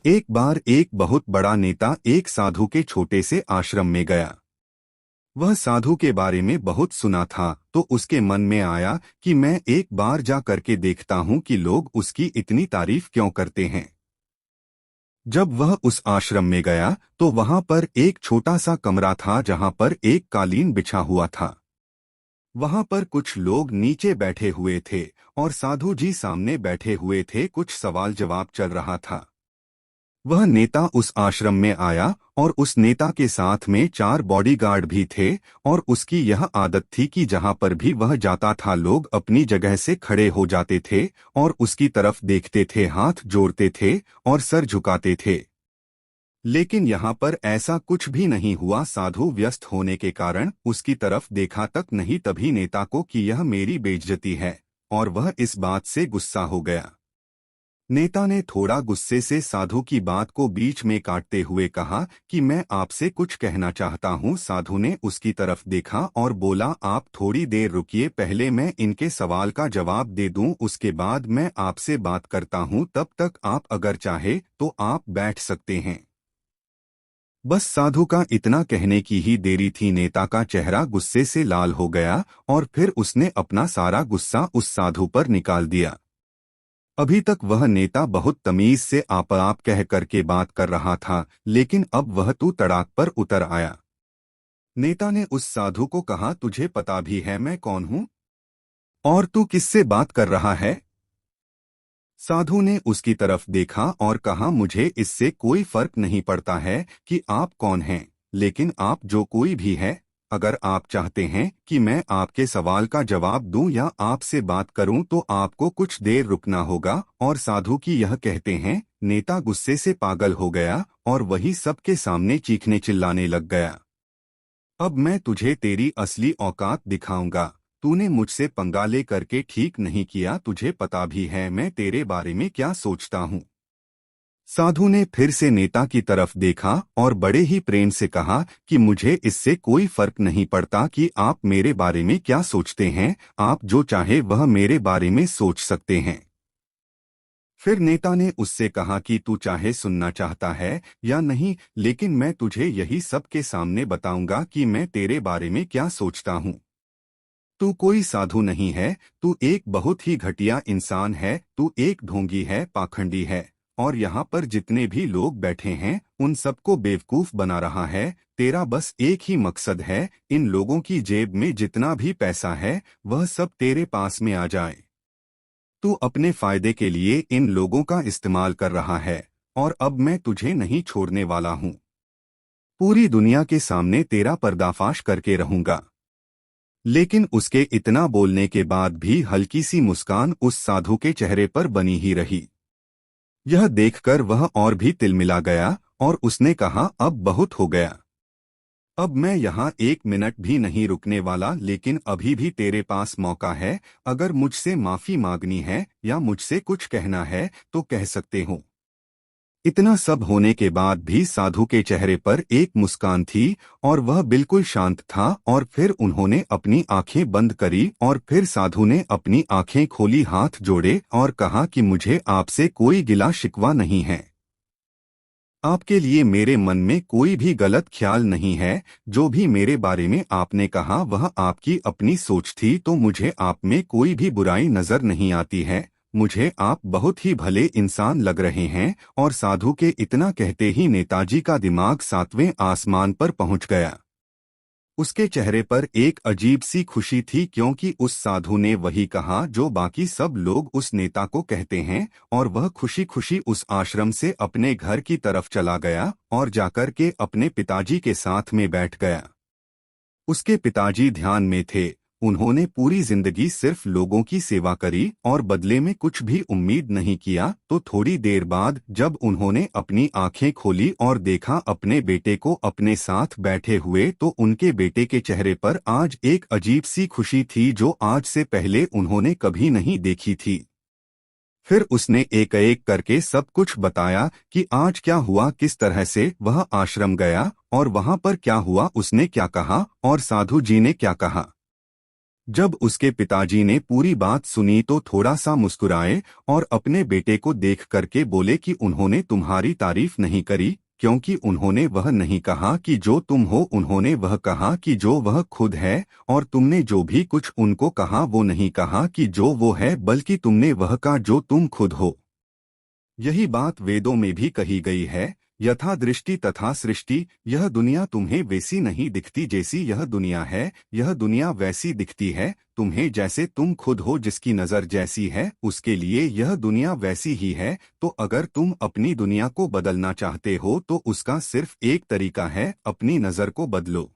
एक बार एक बहुत बड़ा नेता एक साधु के छोटे से आश्रम में गया। वह साधु के बारे में बहुत सुना था, तो उसके मन में आया कि मैं एक बार जा करके देखता हूँ कि लोग उसकी इतनी तारीफ क्यों करते हैं। जब वह उस आश्रम में गया तो वहां पर एक छोटा सा कमरा था जहां पर एक कालीन बिछा हुआ था। वहां पर कुछ लोग नीचे बैठे हुए थे और साधु जी सामने बैठे हुए थे। कुछ सवाल जवाब चल रहा था। वह नेता उस आश्रम में आया और उस नेता के साथ में 4 बॉडीगार्ड भी थे। और उसकी यह आदत थी कि जहां पर भी वह जाता था लोग अपनी जगह से खड़े हो जाते थे और उसकी तरफ देखते थे, हाथ जोड़ते थे और सर झुकाते थे। लेकिन यहाँ पर ऐसा कुछ भी नहीं हुआ। साधु व्यस्त होने के कारण उसकी तरफ देखा तक नहीं। तभी नेता को कि यह मेरी बेइज्जती है और वह इस बात से गुस्सा हो गया। नेता ने थोड़ा गुस्से से साधु की बात को बीच में काटते हुए कहा कि मैं आपसे कुछ कहना चाहता हूँ। साधु ने उसकी तरफ देखा और बोला, आप थोड़ी देर रुकिए, पहले मैं इनके सवाल का जवाब दे दूं, उसके बाद मैं आपसे बात करता हूँ। तब तक आप अगर चाहे तो आप बैठ सकते हैं। बस साधु का इतना कहने की ही देरी थी। नेता का चेहरा गुस्से से लाल हो गया और फिर उसने अपना सारा गुस्सा उस साधु पर निकाल दिया। अभी तक वह नेता बहुत तमीज से आप कह करके बात कर रहा था, लेकिन अब वह तू तड़ाक पर उतर आया। नेता ने उस साधु को कहा, तुझे पता भी है मैं कौन हूँ और तू किससे बात कर रहा है? साधु ने उसकी तरफ देखा और कहा, मुझे इससे कोई फर्क नहीं पड़ता है कि आप कौन हैं, लेकिन आप जो कोई भी है, अगर आप चाहते हैं कि मैं आपके सवाल का जवाब दूं या आपसे बात करूं तो आपको कुछ देर रुकना होगा। और साधु की यह कहते हैं नेता गुस्से से पागल हो गया और वही सबके सामने चीखने चिल्लाने लग गया। अब मैं तुझे तेरी असली औकात दिखाऊंगा। तूने मुझसे पंगा ले करके ठीक नहीं किया। तुझे पता भी है मैं तेरे बारे में क्या सोचता हूँ। साधु ने फिर से नेता की तरफ देखा और बड़े ही प्रेम से कहा कि मुझे इससे कोई फर्क नहीं पड़ता कि आप मेरे बारे में क्या सोचते हैं। आप जो चाहे वह मेरे बारे में सोच सकते हैं। फिर नेता ने उससे कहा कि तू चाहे सुनना चाहता है या नहीं, लेकिन मैं तुझे यही सब के सामने बताऊंगा कि मैं तेरे बारे में क्या सोचता हूँ। तू कोई साधु नहीं है, तू एक बहुत ही घटिया इंसान है। तू एक ढोंगी है, पाखंडी है और यहाँ पर जितने भी लोग बैठे हैं उन सबको बेवकूफ बना रहा है। तेरा बस एक ही मकसद है, इन लोगों की जेब में जितना भी पैसा है वह सब तेरे पास में आ जाए। तू अपने फायदे के लिए इन लोगों का इस्तेमाल कर रहा है और अब मैं तुझे नहीं छोड़ने वाला हूँ। पूरी दुनिया के सामने तेरा पर्दाफाश करके रहूंगा। लेकिन उसके इतना बोलने के बाद भी हल्की सी मुस्कान उस साधु के चेहरे पर बनी ही रही। यह देखकर वह और भी तिलमिला गया और उसने कहा, अब बहुत हो गया। अब मैं यहाँ 1 मिनट भी नहीं रुकने वाला, लेकिन अभी भी तेरे पास मौका है। अगर मुझसे माफी मांगनी है या मुझसे कुछ कहना है तो कह सकते हो। इतना सब होने के बाद भी साधु के चेहरे पर एक मुस्कान थी और वह बिल्कुल शांत था। और फिर उन्होंने अपनी आंखें बंद करी और फिर साधु ने अपनी आंखें खोली, हाथ जोड़े और कहा कि मुझे आपसे कोई गिला शिकवा नहीं है। आपके लिए मेरे मन में कोई भी गलत ख्याल नहीं है। जो भी मेरे बारे में आपने कहा वह आपकी अपनी सोच थी, तो मुझे आप में कोई भी बुराई नजर नहीं आती है। मुझे आप बहुत ही भले इंसान लग रहे हैं। और साधु के इतना कहते ही नेताजी का दिमाग 7वें आसमान पर पहुंच गया। उसके चेहरे पर एक अजीब सी खुशी थी, क्योंकि उस साधु ने वही कहा जो बाकी सब लोग उस नेता को कहते हैं। और वह खुशी खुशी उस आश्रम से अपने घर की तरफ चला गया और जाकर के अपने पिताजी के साथ में बैठ गया। उसके पिताजी ध्यान में थे। उन्होंने पूरी जिंदगी सिर्फ लोगों की सेवा करी और बदले में कुछ भी उम्मीद नहीं किया। तो थोड़ी देर बाद जब उन्होंने अपनी आंखें खोली और देखा अपने बेटे को अपने साथ बैठे हुए, तो उनके बेटे के चेहरे पर आज एक अजीब सी खुशी थी जो आज से पहले उन्होंने कभी नहीं देखी थी। फिर उसने एक एक करके सब कुछ बताया कि आज क्या हुआ, किस तरह से वह आश्रम गया और वहां पर क्या हुआ, उसने क्या कहा और साधु जी ने क्या कहा। जब उसके पिताजी ने पूरी बात सुनी तो थोड़ा सा मुस्कुराए और अपने बेटे को देख करके बोले कि उन्होंने तुम्हारी तारीफ नहीं करी, क्योंकि उन्होंने वह नहीं कहा कि जो तुम हो, उन्होंने वह कहा कि जो वह खुद है, और तुमने जो भी कुछ उनको कहा वो नहीं कहा कि जो वो है, बल्कि तुमने वह कहा जो तुम खुद हो। यही बात वेदों में भी कही गई है, यथा दृष्टि तथा सृष्टि। यह दुनिया तुम्हें वैसी नहीं दिखती जैसी यह दुनिया है, यह दुनिया वैसी दिखती है तुम्हें जैसे तुम खुद हो। जिसकी नज़र जैसी है उसके लिए यह दुनिया वैसी ही है। तो अगर तुम अपनी दुनिया को बदलना चाहते हो तो उसका सिर्फ एक तरीका है, अपनी नज़र को बदलो।